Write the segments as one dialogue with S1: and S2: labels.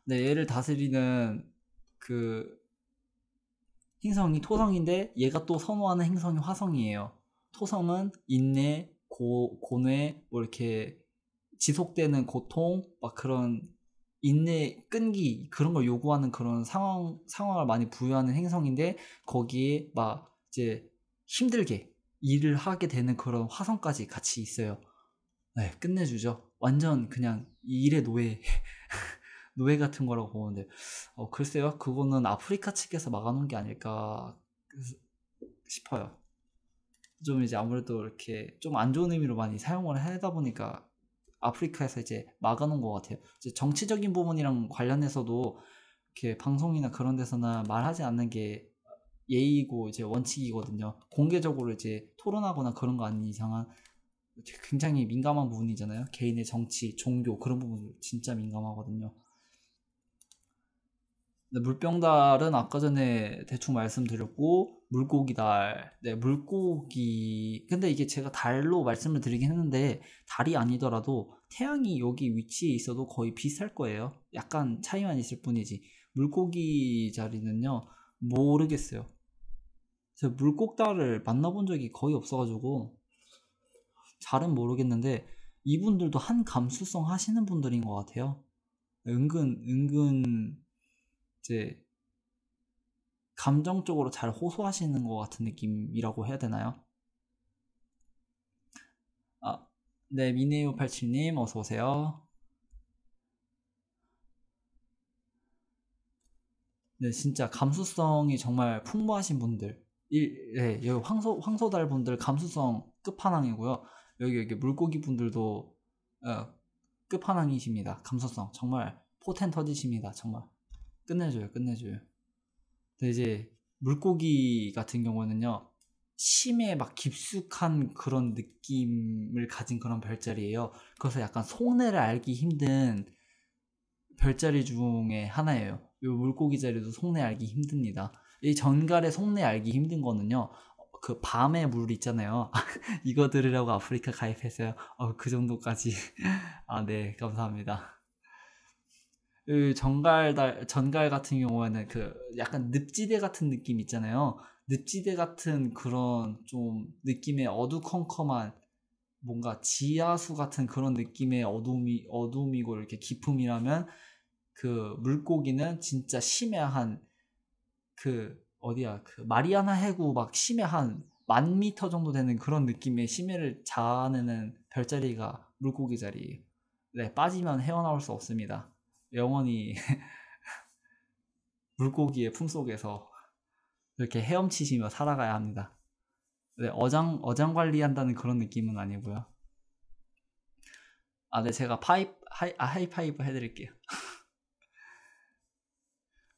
S1: 네, 얘를 다스리는 그 행성이 토성인데 얘가 또 선호하는 행성이 화성이에요. 토성은 인내, 고뇌, 뭐 이렇게 지속되는 고통, 막 그런 인내, 끈기 그런 걸 요구하는 그런 상황을 많이 부여하는 행성인데 거기에 막 이제 힘들게 일을 하게 되는 그런 화성까지 같이 있어요. 네, 끝내주죠. 완전 그냥 일의 노예, 노예 같은 거라고 보는데, 글쎄요, 그거는 아프리카 측에서 막아놓은 게 아닐까 싶어요. 좀 이제 아무래도 이렇게 좀 안 좋은 의미로 많이 사용을 하다 보니까 아프리카에서 이제 막아놓은 것 같아요. 이제 정치적인 부분이랑 관련해서도 이렇게 방송이나 그런 데서는 말하지 않는 게 예의고 이제 원칙이거든요. 공개적으로 이제 토론하거나 그런 거 아닌 이상은 굉장히 민감한 부분이잖아요. 개인의 정치, 종교 그런 부분 진짜 민감하거든요. 네, 물병달은 아까 전에 대충 말씀드렸고 물고기달. 네, 물고기. 근데 이게 제가 달로 말씀을 드리긴 했는데 달이 아니더라도 태양이 여기 위치에 있어도 거의 비슷할 거예요. 약간 차이만 있을 뿐이지. 물고기 자리는요, 모르겠어요. 제가 물고기달을 만나본 적이 거의 없어가지고 잘은 모르겠는데 이분들도 한 감수성 하시는 분들인 것 같아요. 은근 이제 감정적으로 잘 호소하시는 것 같은 느낌이라고 해야 되나요? 아, 네, 미네오87님 어서 오세요. 네, 진짜 감수성이 정말 풍부하신 분들. 네, 여기 황소달 분들 감수성 끝판왕이고요. 여기 물고기 분들도 끝판왕이십니다. 감수성 정말 포텐 터지십니다. 정말 끝내줘요, 끝내줘요. 근데 이제 물고기 같은 경우는요, 심해 막 깊숙한 그런 느낌을 가진 그런 별자리예요. 그래서 약간 속내를 알기 힘든 별자리 중에 하나예요. 이 물고기 자리도 속내 알기 힘듭니다. 이 전갈의 속내 알기 힘든 거는요, 그 밤의 물 있잖아요. 이거 들으려고 아프리카 가입했어요. 그 정도까지. 아, 네, 감사합니다. 그 전갈 같은 경우에는 그 약간 늪지대 같은 느낌 있잖아요. 늪지대 같은 그런 좀 느낌의 어두컴컴한 뭔가 지하수 같은 그런 느낌의 어둠이고 이렇게 기품이라면 그 물고기는 진짜 심해한 그 어디야 그 마리아나 해구 막 심해 한 10,000m 정도 되는 그런 느낌의 심해를 자아내는 별자리가 물고기 자리예요. 네, 빠지면 헤어나올 수 없습니다. 영원히 물고기의 품속에서 이렇게 헤엄치시며 살아가야 합니다. 네, 어장 관리한다는 그런 느낌은 아니고요. 아, 네, 제가 하이파이브 해드릴게요.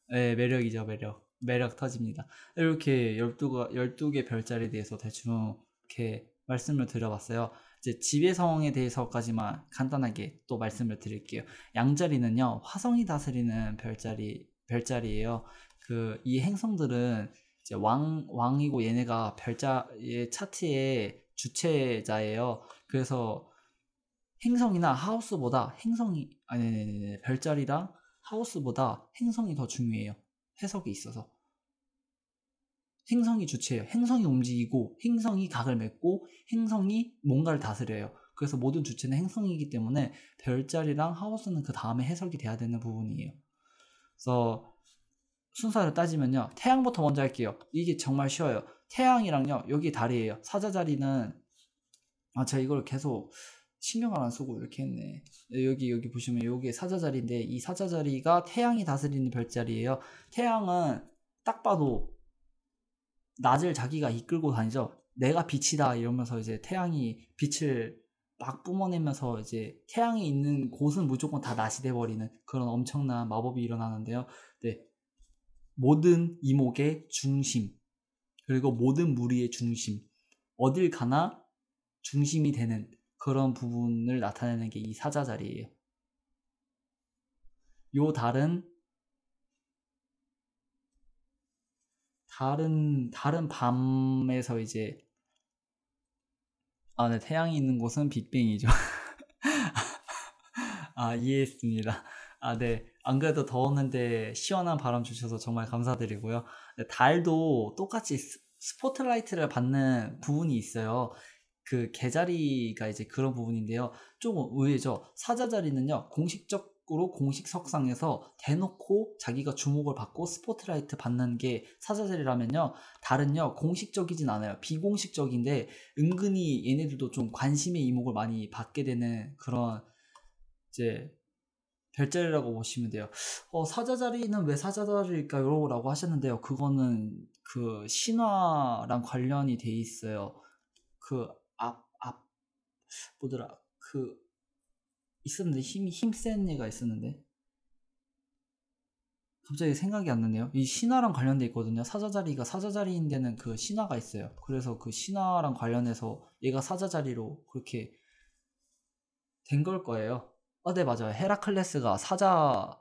S1: 네, 매력이죠, 매력. 매력 터집니다. 이렇게 12개 별자리에 대해서 대충 이렇게 말씀을 드려봤어요. 이제 지배성에 대해서까지만 간단하게 또 말씀을 드릴게요. 양자리는요, 화성이 다스리는 별자리예요. 이 행성들은 이제 왕이고 얘네가 별자의 차트의 주체자예요. 그래서 행성이나 하우스보다 아니, 별자리랑 하우스보다 행성이 더 중요해요. 해석이 있어서. 행성이 주체예요. 행성이 움직이고, 행성이 각을 맺고, 행성이 뭔가를 다스려요. 그래서 모든 주체는 행성이기 때문에 별자리랑 하우스는 그 다음에 해석이 돼야 되는 부분이에요. 그래서 순서를 따지면요. 태양부터 먼저 할게요. 이게 정말 쉬워요. 태양이랑요, 여기 달이에요. 사자자리는, 제가 이걸 계속 신경을 안 쓰고 이렇게 했네. 여기 보시면 여기 사자자리인데 이 사자자리가 태양이 다스리는 별자리예요. 태양은 딱 봐도 낮을 자기가 이끌고 다니죠. 내가 빛이다 이러면서 이제 태양이 빛을 막 뿜어내면서 이제 태양이 있는 곳은 무조건 다 낮이 돼버리는 그런 엄청난 마법이 일어나는데요. 네. 모든 이목의 중심, 그리고 모든 무리의 중심, 어딜 가나 중심이 되는 그런 부분을 나타내는 게 이 사자자리예요. 요 다른 밤에서 이제 네, 태양이 있는 곳은 빅뱅이죠. 이해했습니다. 아, 네. 안 그래도 더웠는데 시원한 바람 주셔서 정말 감사드리고요. 네, 달도 똑같이 스포트라이트를 받는 부분이 있어요. 그 개자리가 이제 그런 부분인데요. 좀 의외죠. 사자자리는요, 공식적으로 공식 석상에서 대놓고 자기가 주목을 받고 스포트라이트 받는 게 사자자리라면요, 달은요, 공식적이진 않아요. 비공식적인데, 은근히 얘네들도 좀 관심의 이목을 많이 받게 되는 그런, 이제, 별자리라고 보시면 돼요. 사자자리는 왜 사자자리일까요? 라고 하셨는데요. 그거는 그 신화랑 관련이 돼 있어요. 그 뭐더라, 그 있었는데, 힘센 애가 있었는데 갑자기 생각이 안 나네요. 이 신화랑 관련돼 있거든요. 사자자리가 사자자리인 데는 그 신화가 있어요. 그래서 그 신화랑 관련해서 얘가 사자자리로 그렇게 된 걸 거예요. 네, 맞아요. 헤라클레스가 사자랑,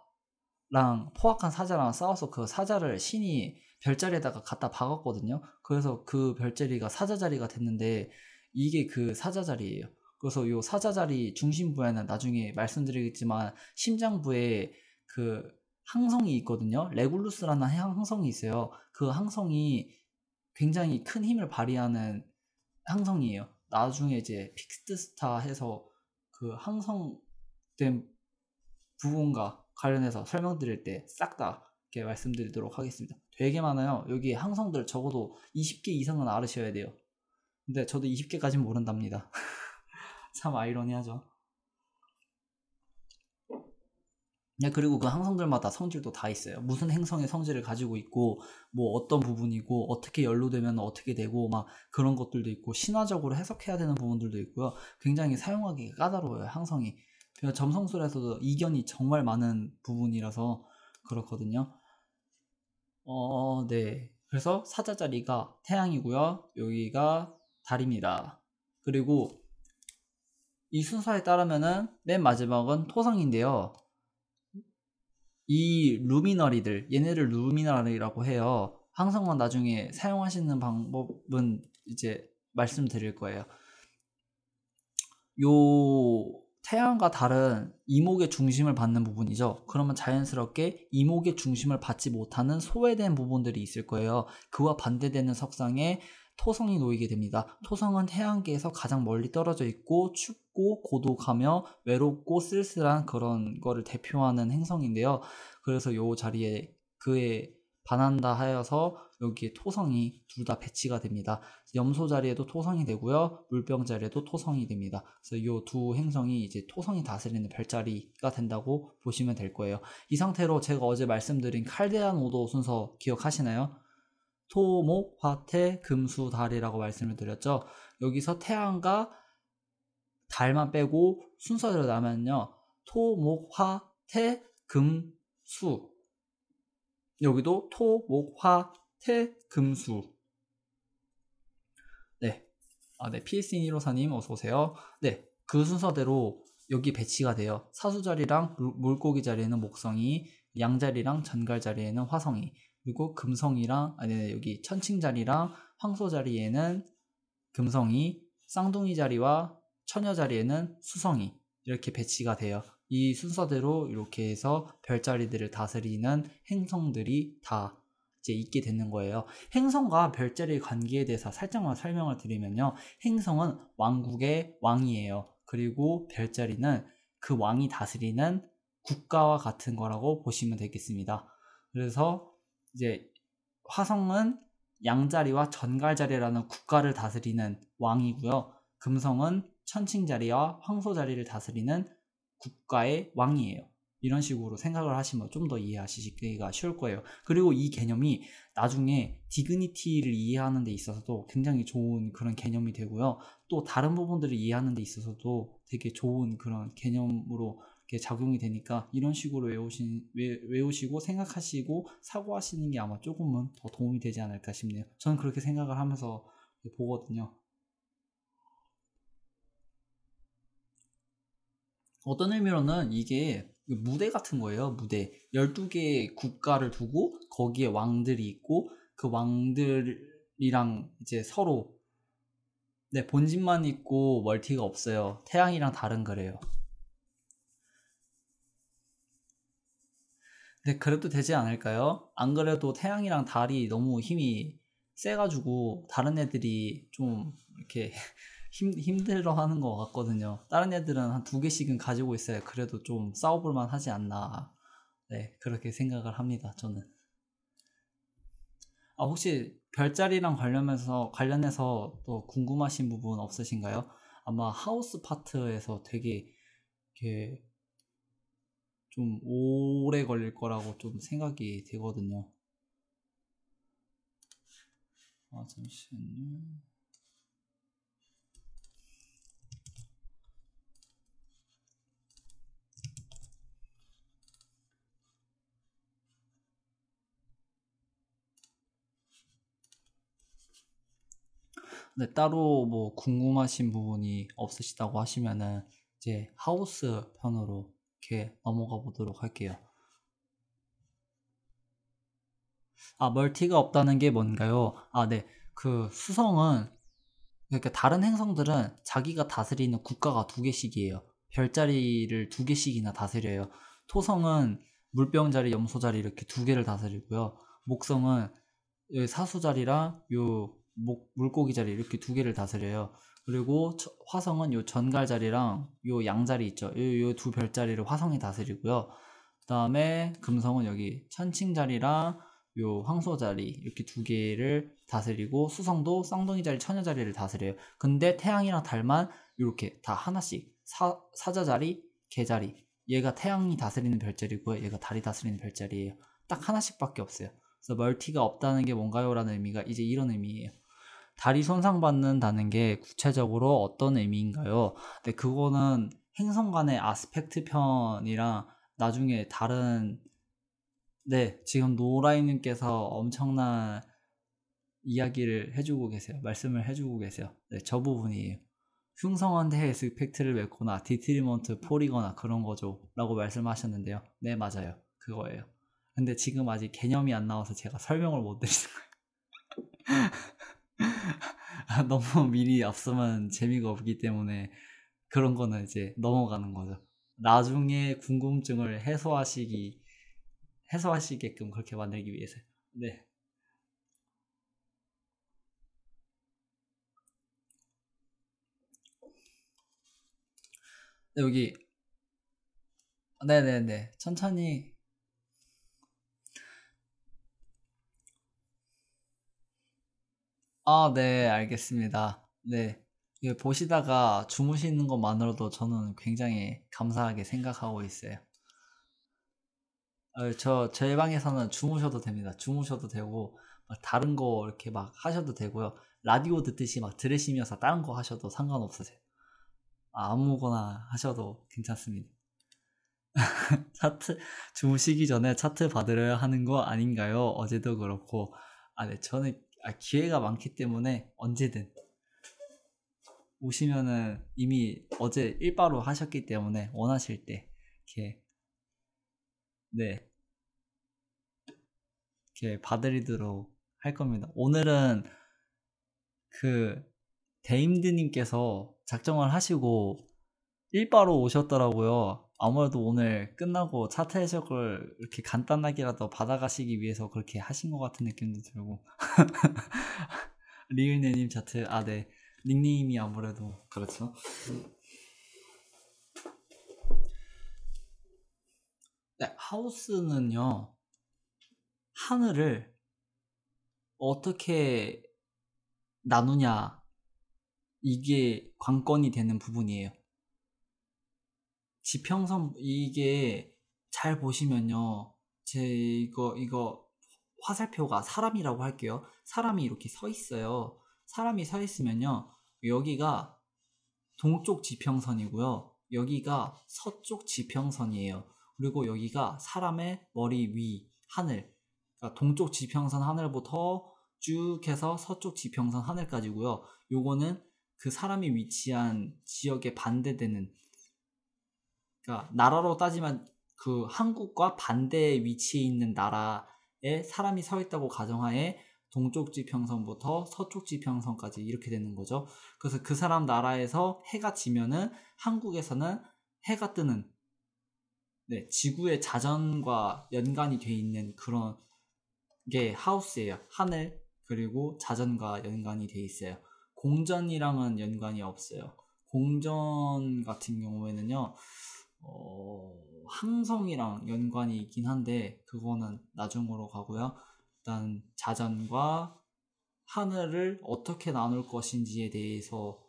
S1: 포악한 사자랑 싸워서 그 사자를 신이 별자리에다가 갖다 박았거든요. 그래서 그 별자리가 사자자리가 됐는데, 이게 그 사자자리예요. 그래서 요 사자자리 중심부에는 나중에 말씀드리겠지만 심장부에 그 항성이 있거든요. 레굴루스라는 항성이 있어요. 그 항성이 굉장히 큰 힘을 발휘하는 항성이에요. 나중에 이제 픽스트스타 해서 그 항성된 부분과 관련해서 설명드릴 때 싹 다 이렇게 말씀드리도록 하겠습니다. 되게 많아요. 여기 항성들 적어도 20개 이상은 알으셔야 돼요. 근데 저도 20개까지는 모른답니다. 참 아이러니하죠. 네, 그리고 그 항성들마다 성질도 다 있어요. 무슨 행성의 성질을 가지고 있고, 뭐 어떤 부분이고, 어떻게 연루되면 어떻게 되고, 막 그런 것들도 있고, 신화적으로 해석해야 되는 부분들도 있고요. 굉장히 사용하기가 까다로워요, 항성이. 점성술에서도 이견이 정말 많은 부분이라서 그렇거든요. 네. 그래서 사자자리가 태양이고요. 여기가 달입니다. 그리고 이 순서에 따르면은 맨 마지막은 토성인데요. 이 루미너리들, 얘네를 루미너리라고 해요. 항성만 나중에 사용하시는 방법은 이제 말씀드릴 거예요. 요 태양과 달은 이목의 중심을 받는 부분이죠. 그러면 자연스럽게 이목의 중심을 받지 못하는 소외된 부분들이 있을 거예요. 그와 반대되는 석상에 토성이 놓이게 됩니다. 토성은 태양계에서 가장 멀리 떨어져 있고 춥고 고독하며 외롭고 쓸쓸한 그런 거를 대표하는 행성인데요. 그래서 요 자리에 그에 반한다 하여서 여기에 토성이 둘 다 배치가 됩니다. 염소 자리에도 토성이 되고요, 물병 자리에도 토성이 됩니다. 그래서 이 두 행성이 이제 토성이 다스리는 별자리가 된다고 보시면 될 거예요. 이 상태로 제가 어제 말씀드린 칼데안 오도 순서 기억하시나요? 토, 목, 화, 태금 수, 달이라고 말씀을 드렸죠. 여기서 태양과 달만 빼고 순서대로 나면요, 토, 목, 화, 태, 금, 수. 여기도 토, 목, 화, 태, 금, 수. 네. 네. PS인154님 어서오세요. 네. 그 순서대로 여기 배치가 돼요. 사수 자리랑 물고기 자리에는 목성이, 양 자리랑 전갈 자리에는 화성이, 그리고 금성이랑, 여기 천칭 자리랑 황소 자리에는 금성이, 쌍둥이 자리와 처녀 자리에는 수성이 이렇게 배치가 돼요. 이 순서대로 이렇게 해서 별자리들을 다스리는 행성들이 다 이제 있게 되는 거예요. 행성과 별자리의 관계에 대해서 살짝만 설명을 드리면요, 행성은 왕국의 왕이에요. 그리고 별자리는 그 왕이 다스리는 국가와 같은 거라고 보시면 되겠습니다. 그래서 이제 화성은 양자리와 전갈자리라는 국가를 다스리는 왕이고요. 금성은 천칭자리와 황소자리를 다스리는 국가의 왕이에요. 이런 식으로 생각을 하시면 좀 더 이해하시기가 쉬울 거예요. 그리고 이 개념이 나중에 디그니티를 이해하는 데 있어서도 굉장히 좋은 그런 개념이 되고요. 또 다른 부분들을 이해하는 데 있어서도 되게 좋은 그런 개념으로 이렇게 작용이 되니까 이런 식으로 외우시고 생각하시고 사고하시는 게 아마 조금은 더 도움이 되지 않을까 싶네요. 저는 그렇게 생각을 하면서 보거든요. 어떤 의미로는 이게 무대 같은 거예요. 무대. 12개의 국가를 두고 거기에 왕들이 있고 그 왕들이랑 이제 서로, 네, 본진만 있고 멀티가 없어요. 태양이랑 달은 그래요. 네, 그래도 되지 않을까요? 안 그래도 태양이랑 달이 너무 힘이 세가지고 다른 애들이 좀 이렇게 힘들어 하는 것 같거든요. 다른 애들은 한 두 개씩은 가지고 있어야 그래도 좀 싸워볼 만 하지 않나. 네, 그렇게 생각을 합니다, 저는. 아, 혹시 별자리랑 관련해서 또 궁금하신 부분 없으신가요? 아마 하우스 파트에서 되게 이렇게 좀 오래 걸릴 거라고 좀 생각이 되거든요. 아, 잠시만요. 네, 따로 뭐 궁금하신 부분이 없으시다고 하시면은 이제 하우스 편으로 이렇게 넘어가 보도록 할게요. 아, 멀티가 없다는 게 뭔가요? 아, 네. 그 수성은 그러니까 다른 행성들은 자기가 다스리는 국가가 두 개씩이에요. 별자리를 두 개씩이나 다스려요. 토성은 물병자리, 염소자리 이렇게 두 개를 다스리고요. 목성은 요 사수자리랑 요 물고기자리 이렇게 두 개를 다스려요. 그리고 화성은 요 전갈자리랑 요 양자리 있죠. 요 두 별자리를 화성이 다스리고요. 그 다음에 금성은 여기 천칭자리랑 요 황소자리 이렇게 두 개를 다스리고 수성도 쌍둥이 자리, 처녀 자리를 다스려요. 근데 태양이랑 달만 이렇게 다 하나씩 사자자리, 개자리. 얘가 태양이 다스리는 별자리고요. 얘가 달이 다스리는 별자리예요. 딱 하나씩밖에 없어요. 그래서 멀티가 없다는 게 뭔가요? 라는 의미가 이제 이런 의미예요. 달이 손상받는다는 게 구체적으로 어떤 의미인가요? 네, 그거는 행성 간의 아스펙트 편이랑 나중에 다른 네, 지금 노라이님께서 엄청난 이야기를 해주고 계세요. 말씀을 해주고 계세요. 네, 저 부분이에요. 흉성한데 스펙트를 맺거나 디트리먼트 폴이거나 그런 거죠 라고 말씀하셨는데요. 네, 맞아요. 그거예요. 근데 지금 아직 개념이 안 나와서 제가 설명을 못 드리는 거예요. 너무 미리 앞서면 재미가 없기 때문에 그런 거는 이제 넘어가는 거죠. 나중에 궁금증을 해소하시게끔 그렇게 만들기 위해서. 네. 네, 여기 네네네. 천천히. 아, 네, 알겠습니다. 네. 이게 보시다가 주무시는 것만으로도 저는 굉장히 감사하게 생각하고 있어요. 제 방에서는 주무셔도 됩니다. 주무셔도 되고, 막 다른 거 이렇게 막 하셔도 되고요. 라디오 듣듯이 막 들으시면서 다른 거 하셔도 상관없으세요. 아무거나 하셔도 괜찮습니다. 차트, 주무시기 전에 차트 받으려 하는 거 아닌가요? 어제도 그렇고. 아, 네, 저는 기회가 많기 때문에 언제든 오시면은 이미 어제 일바로 하셨기 때문에 원하실 때 이렇게 네 이렇게 봐드리도록 할 겁니다. 오늘은 그 데임드님께서 작정을 하시고 일바로 오셨더라고요. 아무래도 오늘 끝나고 차트 해석을 이렇게 간단하게라도 받아가시기 위해서 그렇게 하신 것 같은 느낌도 들고 리을네님 차트 네 닉네임이 아무래도 그렇죠. 네, 하우스는요 하늘을 어떻게 나누냐 이게 관건이 되는 부분이에요. 지평선 이게 잘 보시면요. 이거 화살표가 사람이라고 할게요. 사람이 이렇게 서 있어요. 사람이 서 있으면요. 여기가 동쪽 지평선이고요. 여기가 서쪽 지평선이에요. 그리고 여기가 사람의 머리 위 하늘. 그러니까 동쪽 지평선 하늘부터 쭉 해서 서쪽 지평선 하늘까지고요. 요거는 그 사람이 위치한 지역에 반대되는 그러니까 나라로 따지면 그 한국과 반대 위치에 있는 나라에 사람이 서 있다고 가정하에 동쪽 지평선부터 서쪽 지평선까지 이렇게 되는 거죠. 그래서 그 사람 나라에서 해가 지면은 한국에서는 해가 뜨는 네, 지구의 자전과 연관이 돼 있는 그런 게 하우스예요. 하늘 그리고 자전과 연관이 돼 있어요. 공전이랑은 연관이 없어요. 공전 같은 경우에는요, 항성이랑 연관이 있긴 한데 그거는 나중으로 가고요. 일단 자전과 하늘을 어떻게 나눌 것인지에 대해서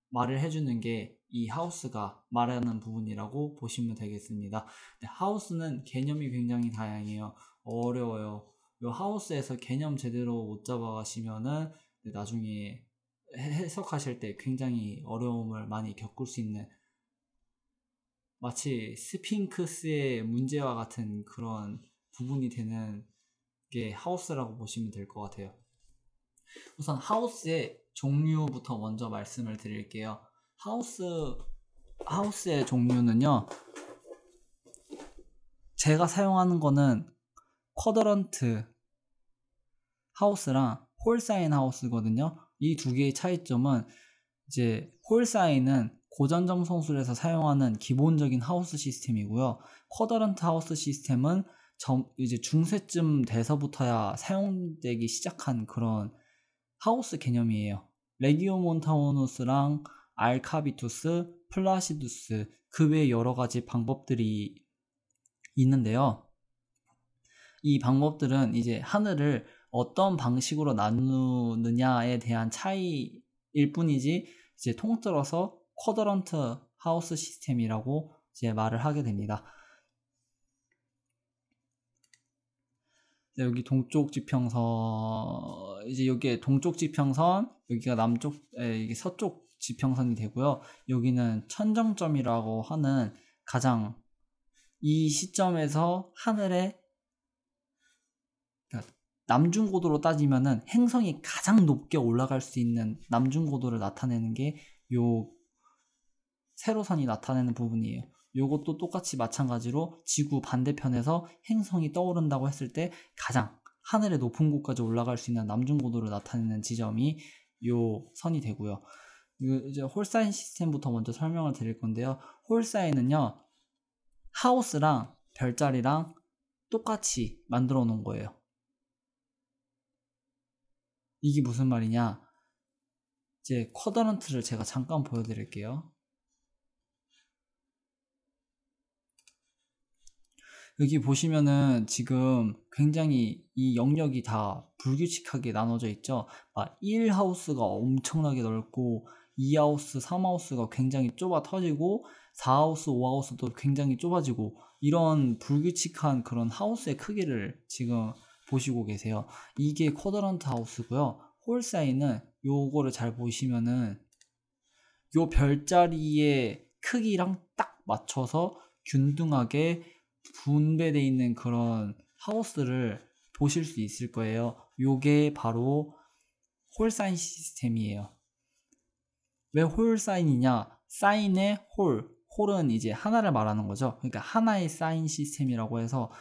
S1: 말을 해주는 게 이 하우스가 말하는 부분이라고 보시면 되겠습니다. 네, 하우스는 개념이 굉장히 다양해요. 어려워요. 이 하우스에서 개념 제대로 못 잡아가시면은 나중에 해석하실 때 굉장히 어려움을 많이 겪을 수 있는, 마치 스핑크스의 문제와 같은 그런 부분이 되는 게 하우스라고 보시면 될 것 같아요. 우선 하우스의 종류부터 먼저 말씀을 드릴게요. 하우스의 종류는요, 제가 사용하는 거는 쿼드런트 하우스랑 홀사인 하우스거든요. 이 두 개의 차이점은, 이제 홀사인은 고전정성술에서 사용하는 기본적인 하우스 시스템이고요. 쿼드런트 하우스 시스템은 이제 중세쯤 돼서부터야 사용되기 시작한 그런 하우스 개념이에요. 레기오몬타우누스랑 알카비투스, 플라시두스, 그 외에 여러 가지 방법들이 있는데요. 이 방법들은 이제 하늘을 어떤 방식으로 나누느냐에 대한 차이일 뿐이지, 이제 통틀어서 쿼드런트 하우스 시스템이라고 이제 말을 하게 됩니다. 여기 동쪽 지평선, 이제 여기에 동쪽 지평선, 여기가 이게 서쪽 지평선이 되고요. 여기는 천정점이라고 하는 가장 이 시점에서 하늘에, 그러니까 남중고도로 따지면은 행성이 가장 높게 올라갈 수 있는 남중고도를 나타내는 게 요 세로선이 나타내는 부분이에요. 요것도 똑같이 마찬가지로 지구 반대편에서 행성이 떠오른다고 했을 때 가장 하늘의 높은 곳까지 올라갈 수 있는 남중고도를 나타내는 지점이 요 선이 되고요. 이제 홀사인 시스템부터 먼저 설명을 드릴 건데요. 홀사인은요, 하우스랑 별자리랑 똑같이 만들어 놓은 거예요. 이게 무슨 말이냐? 이제 쿼드런트를 제가 잠깐 보여드릴게요. 여기 보시면은 지금 굉장히 이 영역이 다 불규칙하게 나눠져 있죠. 1하우스가 엄청나게 넓고 2하우스, 3하우스가 굉장히 좁아 터지고 4하우스, 5하우스도 굉장히 좁아지고, 이런 불규칙한 그런 하우스의 크기를 지금 보시고 계세요. 이게 쿼드런트 하우스고요. 홀사인은 요거를 잘 보시면은 요 별자리의 크기랑 딱 맞춰서 균등하게 분배되어 있는 그런 하우스를 보실 수 있을 거예요. 요게 바로 홀사인 시스템이에요. 왜 홀사인이냐? 사인의 홀은 이제 하나를 말하는 거죠. 그러니까 하나의 사인 시스템이라고 해서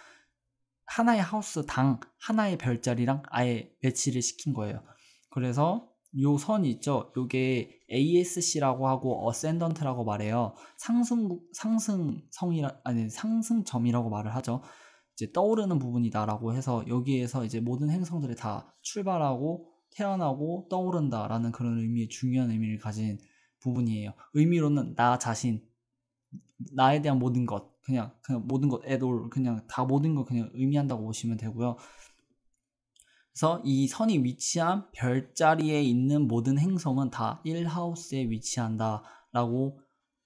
S1: 하나의 하우스당 하나의 별자리랑 아예 매치를 시킨 거예요. 그래서 요 선이 있죠. 요게 ASC라고 하고 어센던트라고 말해요. 상승점이라고 말을 하죠. 이제 떠오르는 부분이다라고 해서 여기에서 이제 모든 행성들이 다 출발하고 태어나고 떠오른다라는 그런 의미의 중요한 의미를 가진 부분이에요. 의미로는 나 자신, 나에 대한 모든 것, 그냥 모든 것, 그냥 다 모든 것 그냥 의미한다고 보시면 되고요. 그래서 이 선이 위치한 별자리에 있는 모든 행성은 다 1하우스에 위치한다 라고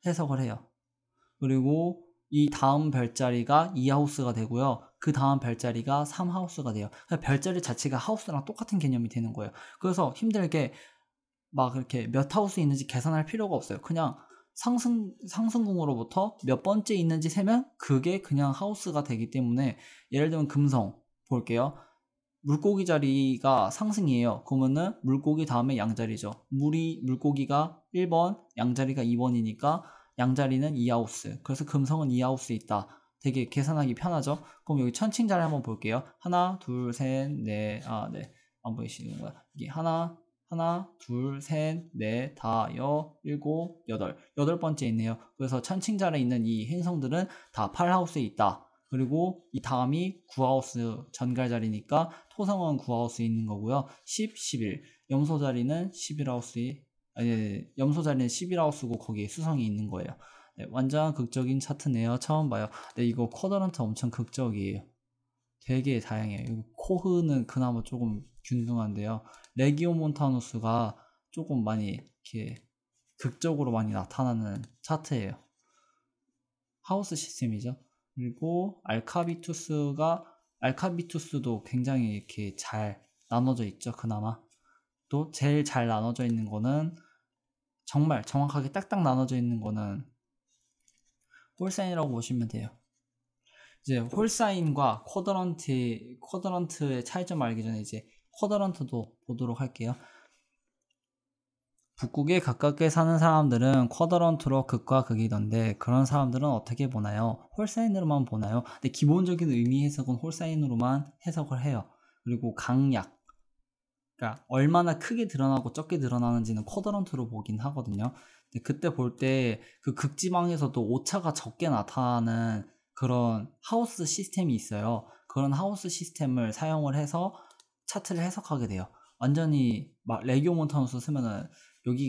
S1: 해석을 해요. 그리고 이 다음 별자리가 2하우스가 되고요. 그 다음 별자리가 3하우스가 돼요. 별자리 자체가 하우스랑 똑같은 개념이 되는 거예요. 그래서 힘들게 막 이렇게 몇 하우스 있는지 계산할 필요가 없어요. 그냥 상승궁으로부터 몇 번째 있는지 세면 그게 그냥 하우스가 되기 때문에, 예를 들면 금성 볼게요. 물고기 자리가 상승이에요. 그러면은 물고기 다음에 양자리죠. 물고기가 1번, 양자리가 2번이니까 양자리는 2하우스. 그래서 금성은 2하우스에 있다. 되게 계산하기 편하죠. 그럼 여기 천칭자리 한번 볼게요. 하나, 둘, 셋, 넷. 네. 안 보이시는 거야. 이게 하나, 하나, 둘, 셋, 넷, 다, 일곱, 여덟 번째 있네요. 그래서 천칭자리에 있는 이 행성들은 다 8하우스에 있다. 그리고 이 다음이 9하우스 전갈 자리니까 토성은 9하우스에 있는 거고요. 10, 11. 염소 자리는 11하우스에, 염소 자리는 11하우스고 거기에 수성이 있는 거예요. 네, 완전 극적인 차트네요. 처음 봐요. 네, 이거 쿼드런트 엄청 극적이에요. 되게 다양해요. 코흐는 그나마 조금 균등한데요. 레기오몬타누스가 조금 많이 이렇게 극적으로 많이 나타나는 차트예요. 하우스 시스템이죠. 그리고 알카비투스도 굉장히 이렇게 잘 나눠져 있죠. 그나마 또 제일 잘 나눠져 있는 거는 정말 정확하게 딱딱 나눠져 있는 거는 홀사인이라고 보시면 돼요. 이제 홀사인과 쿼드런트의 차이점을 알기 전에 이제 쿼드런트도 보도록 할게요. 북극에 가깝게 사는 사람들은 쿼드런트로 극과 극이던데 그런 사람들은 어떻게 보나요? 홀사인으로만 보나요? 근데 기본적인 의미 해석은 홀사인으로만 해석을 해요. 그리고 강약, 그러니까 얼마나 크게 드러나고 적게 드러나는지는 쿼드런트로 보긴 하거든요. 근데 그때 볼 때 그 극지방에서도 오차가 적게 나타나는 그런 하우스 시스템이 있어요. 그런 하우스 시스템을 사용을 해서 차트를 해석하게 돼요. 완전히 막 레기오몬타누스 쓰면은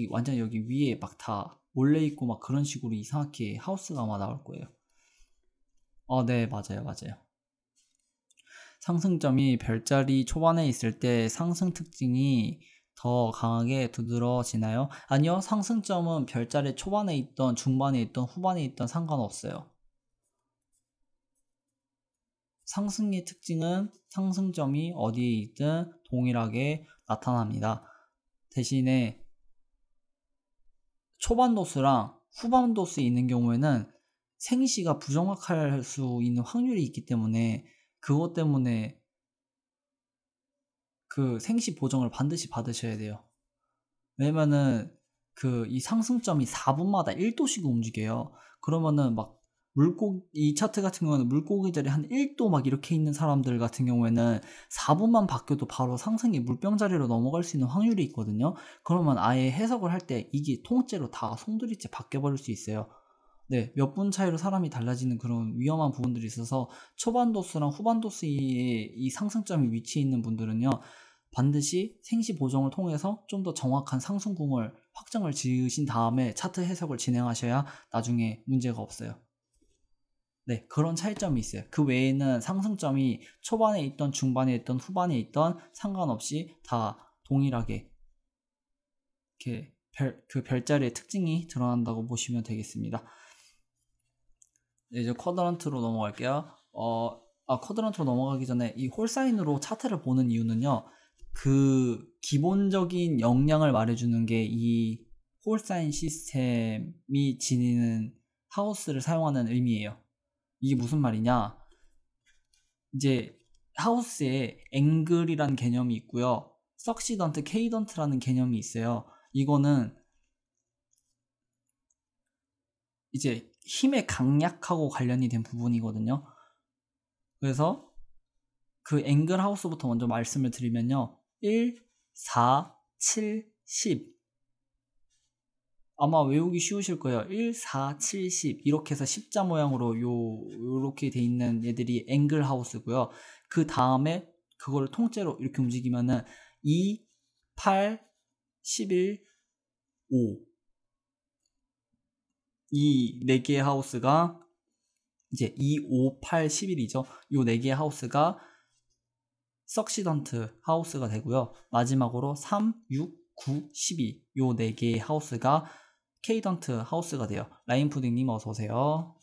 S1: 완전 여기 위에 막 다 몰래 있고 막 그런 식으로 이상하게 하우스가 아마 나올 거예요. 네, 맞아요. 상승점이 별자리 초반에 있을 때 상승 특징이 더 강하게 두드러지나요? 아니요, 상승점은 별자리 초반에 있던, 중반에 있던, 후반에 있던 상관없어요. 상승의 특징은 상승점이 어디에 있든 동일하게 나타납니다. 대신에 초반 도수랑 후반 도수에 있는 경우에는 생시가 부정확할 수 있는 확률이 있기 때문에 그것 때문에 그 생시 보정을 반드시 받으셔야 돼요. 왜냐면은 이 상승점이 4분마다 1도씩 움직여요. 그러면은 막 이 차트 같은 경우는 물고기 자리 한 1도 막 이렇게 있는 사람들 같은 경우에는 4분만 바뀌어도 바로 상승이 물병 자리로 넘어갈 수 있는 확률이 있거든요. 그러면 아예 해석을 할 때 이게 통째로 다 송두리째 바뀌어버릴 수 있어요. 네, 몇 분 차이로 사람이 달라지는 그런 위험한 부분들이 있어서 초반 도수랑 후반 도수의 이 상승점이 위치해 있는 분들은요, 반드시 생시 보정을 통해서 좀 더 정확한 상승궁을 확정을 지으신 다음에 차트 해석을 진행하셔야 나중에 문제가 없어요. 네, 그런 차이점이 있어요. 그 외에는 상승점이 초반에 있던, 중반에 있던, 후반에 있던 상관없이 다 동일하게 이렇게 그 별자리의 특징이 드러난다고 보시면 되겠습니다. 네, 이제 쿼드런트로 넘어갈게요. 쿼드런트로 넘어가기 전에 이 홀사인으로 차트를 보는 이유는요, 그 기본적인 역량을 말해주는 게 이 홀사인 시스템이 지니는 하우스를 사용하는 의미예요. 이게 무슨 말이냐? 이제 하우스에 앵글이란 개념이 있고요, 석시던트, 케이던트라는 개념이 있어요. 이거는 이제 힘의 강약하고 관련이 된 부분이거든요. 그래서 그 앵글 하우스부터 먼저 말씀을 드리면요, 1, 4, 7, 10 아마 외우기 쉬우실 거예요. 1, 4, 7, 10 이렇게 해서 십자 모양으로 요렇게 돼 있는 얘들이 앵글 하우스고요. 그 다음에 그걸 통째로 이렇게 움직이면은 2, 8, 11, 5 이 4개의 하우스가 이제 2, 5, 8, 11이죠. 요 4개의 하우스가 석시던트 하우스가 되고요. 마지막으로 3, 6, 9, 12 요 4개의 하우스가 케이던트 하우스가 돼요. 라인푸딩님 어서오세요.